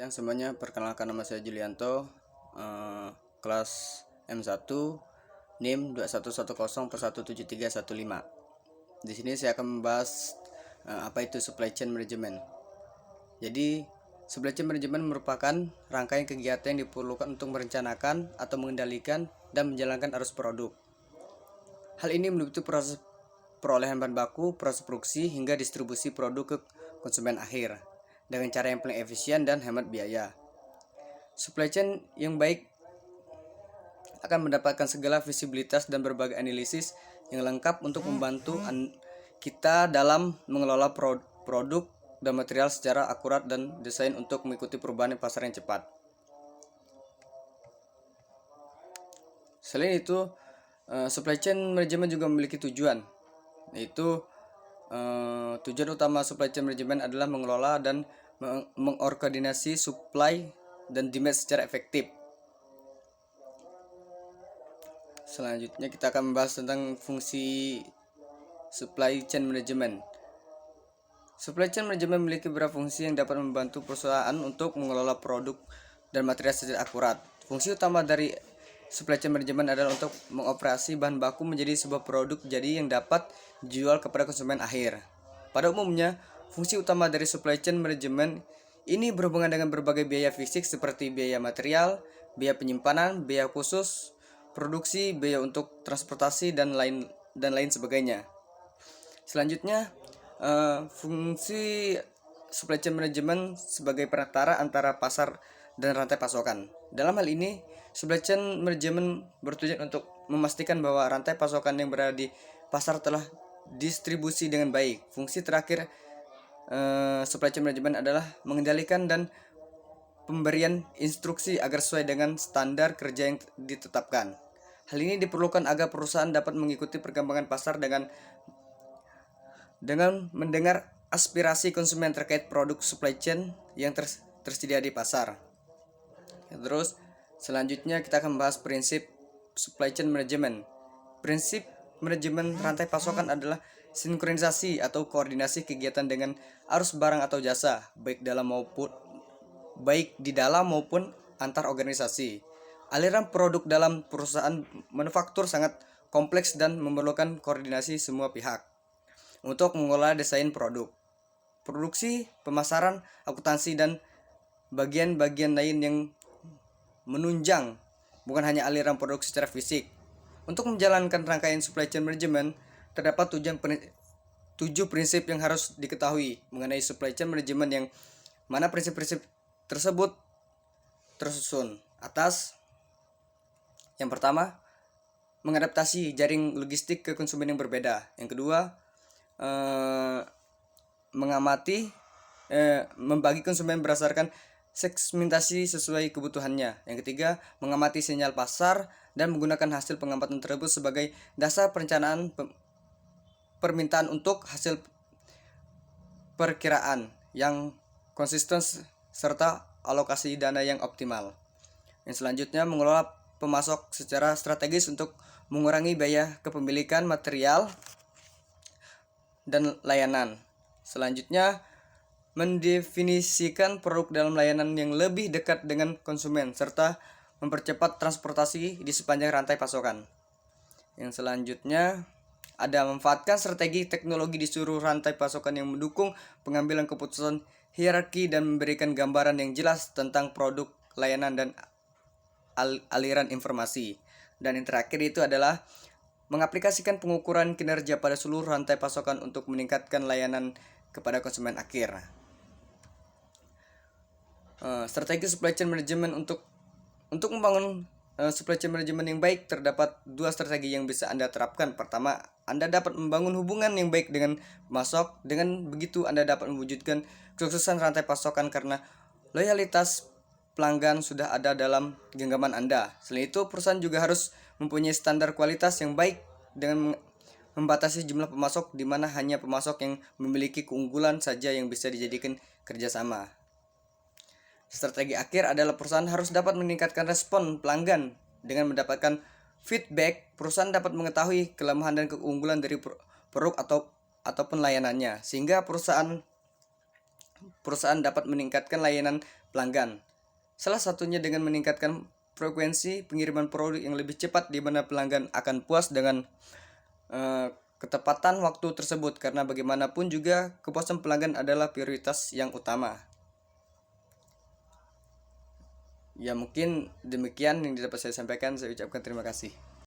Siang semuanya, perkenalkan nama saya Julianto, kelas M1, NIM 2110/17315. Di sini saya akan membahas apa itu supply chain management. Jadi, supply chain management merupakan rangkaian kegiatan yang diperlukan untuk merencanakan atau mengendalikan dan menjalankan arus produk. Hal ini meliputi proses perolehan bahan baku, proses produksi, hingga distribusi produk ke konsumen akhir dengan cara yang paling efisien dan hemat biaya. Supply chain yang baik akan mendapatkan segala visibilitas dan berbagai analisis yang lengkap untuk membantu kita dalam mengelola produk dan material secara akurat dan desain untuk mengikuti perubahan pasar yang cepat. Selain itu, supply chain management juga memiliki tujuan, yaitu tujuan utama supply chain management adalah mengelola dan mengorganisasi supply dan demand secara efektif. Selanjutnya kita akan membahas tentang fungsi supply chain management. Supply chain management memiliki beberapa fungsi yang dapat membantu perusahaan untuk mengelola produk dan material secara akurat. Fungsi utama dari supply chain management adalah untuk mengoperasi bahan baku menjadi sebuah produk jadi yang dapat dijual kepada konsumen akhir. Pada umumnya, fungsi utama dari supply chain management ini berhubungan dengan berbagai biaya fisik seperti biaya material, biaya penyimpanan, biaya khusus produksi, biaya untuk transportasi dan lain sebagainya. Selanjutnya, fungsi supply chain management sebagai perantara antara pasar dan rantai pasokan. Dalam hal ini, supply chain management bertujuan untuk memastikan bahwa rantai pasokan yang berada di pasar telah distribusi dengan baik. Fungsi terakhir supply chain management adalah mengendalikan dan pemberian instruksi agar sesuai dengan standar kerja yang ditetapkan. Hal ini diperlukan agar perusahaan dapat mengikuti perkembangan pasar dengan mendengar aspirasi konsumen terkait produk supply chain yang tersedia di pasar. Terus selanjutnya kita akan membahas prinsip supply chain management. Prinsip manajemen rantai pasokan adalah sinkronisasi atau koordinasi kegiatan dengan arus barang atau jasa, baik di dalam maupun antar organisasi. Aliran produk dalam perusahaan manufaktur sangat kompleks dan memerlukan koordinasi semua pihak untuk mengelola desain produk, produksi, pemasaran, akuntansi, dan bagian-bagian lain yang menunjang bukan hanya aliran produk secara fisik. Untuk menjalankan rangkaian supply chain management, terdapat 7 prinsip yang harus diketahui mengenai supply chain management, yang mana prinsip-prinsip tersebut tersusun atas. Yang pertama, mengadaptasi jaring logistik ke konsumen yang berbeda. Yang kedua, membagi konsumen berdasarkan segmentasi sesuai kebutuhannya. Yang ketiga, mengamati sinyal pasar dan menggunakan hasil pengamatan tersebut sebagai dasar perencanaan permintaan untuk hasil perkiraan yang konsisten serta alokasi dana yang optimal. Yang selanjutnya, mengelola pemasok secara strategis untuk mengurangi biaya kepemilikan material dan layanan. Selanjutnya, mendefinisikan produk dalam layanan yang lebih dekat dengan konsumen serta mempercepat transportasi di sepanjang rantai pasokan. Yang selanjutnya, ada memanfaatkan strategi teknologi di seluruh rantai pasokan yang mendukung pengambilan keputusan hierarki dan memberikan gambaran yang jelas tentang produk, layanan, dan aliran informasi. Dan yang terakhir itu adalah mengaplikasikan pengukuran kinerja pada seluruh rantai pasokan untuk meningkatkan layanan kepada konsumen akhir. Strategi supply chain management untuk membangun supply chain management yang baik, terdapat 2 strategi yang bisa Anda terapkan. Pertama, Anda dapat membangun hubungan yang baik dengan pemasok. Dengan begitu, Anda dapat mewujudkan kesuksesan rantai pasokan karena loyalitas pelanggan sudah ada dalam genggaman Anda. Selain itu, perusahaan juga harus mempunyai standar kualitas yang baik dengan membatasi jumlah pemasok, di mana hanya pemasok yang memiliki keunggulan saja yang bisa dijadikan kerjasama. Strategi akhir adalah perusahaan harus dapat meningkatkan respon pelanggan. Dengan mendapatkan feedback, perusahaan dapat mengetahui kelemahan dan keunggulan dari produk ataupun layanannya, sehingga perusahaan dapat meningkatkan layanan pelanggan. Salah satunya dengan meningkatkan frekuensi pengiriman produk yang lebih cepat, di mana pelanggan akan puas dengan ketepatan waktu tersebut, karena bagaimanapun juga kepuasan pelanggan adalah prioritas yang utama. Ya, mungkin demikian yang dapat saya sampaikan. Saya ucapkan terima kasih.